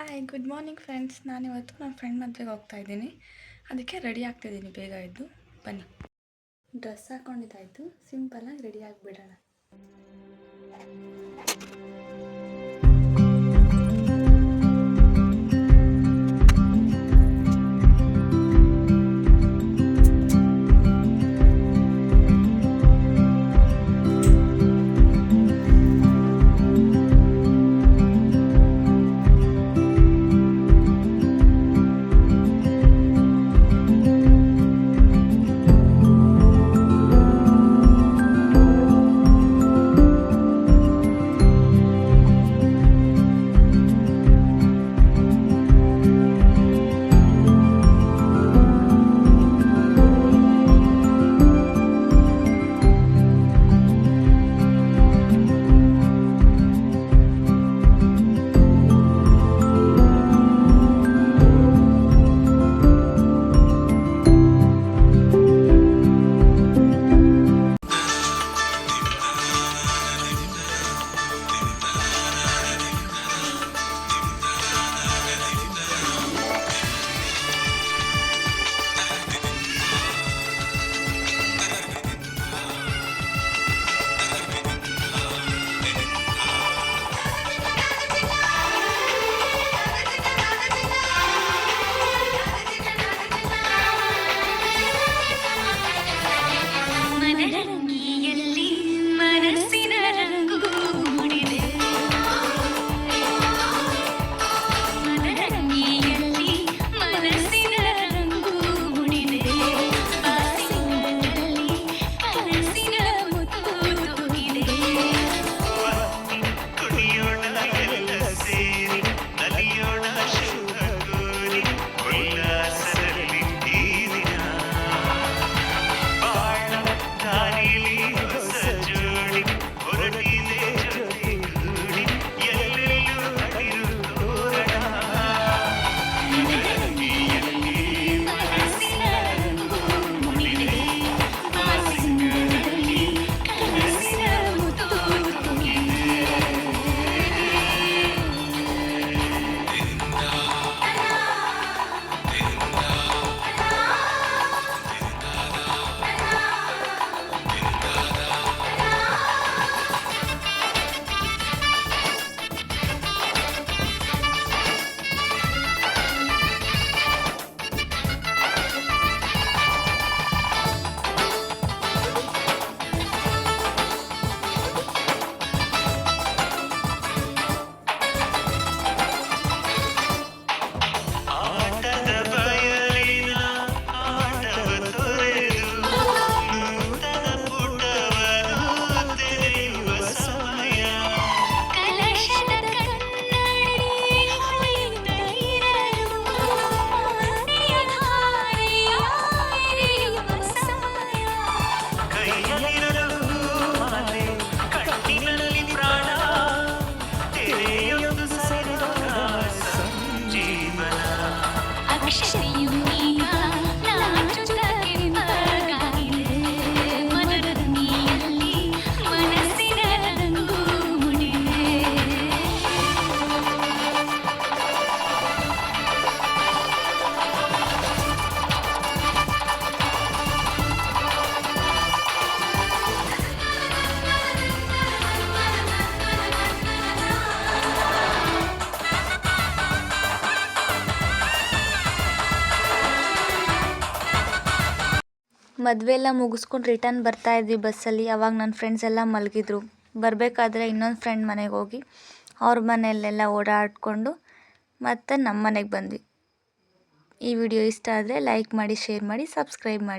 Hi good morning friends. ನಾನಿವತ್ತು ನನ್ನ friend ಮದುವೆಗೆ ಹೋಗ್ತಾ ಇದ್ದೀನಿ. ಅದಕ್ಕೆ ರೆಡಿ ಆಗ್ತಿದ್ದೀನಿ. ಬೇಗ ಎದ್ದು ಬನ್ನಿ. ಡ್ರೆಸ್ ಹಾಕ್ಕೊಂಡಿದ್ದಾಯಿತು, ಸಿಂಪಲಾಗಿ ರೆಡಿ ಆಗಿಬಿಡೋಣ. ಮದುವೆ ಎಲ್ಲ ಮುಗಿಸ್ಕೊಂಡು ರಿಟರ್ನ್ ಬರ್ತಾ ಇದ್ವಿ ಬಸ್ಸಲ್ಲಿ. ಅವಾಗ ನನ್ನ ಫ್ರೆಂಡ್ಸ್ ಎಲ್ಲ ಮಲಗಿದ್ರು. ಬರಬೇಕಾದ್ರೆ ಇನ್ನೊಂದು ಫ್ರೆಂಡ್ ಮನೆಗೆ ಹೋಗಿ ಅವ್ರ ಮನೆಯಲ್ಲೆಲ್ಲ ಓಡಾಡಿಕೊಂಡು ಮತ್ತೆ ನಮ್ಮ ಮನೆಗೆ ಬಂದ್ವಿ. ಈ ವಿಡಿಯೋ ಇಷ್ಟ ಆದರೆ ಲೈಕ್ ಮಾಡಿ, ಶೇರ್ ಮಾಡಿ, ಸಬ್ಸ್ಕ್ರೈಬ್ ಮಾಡಿ.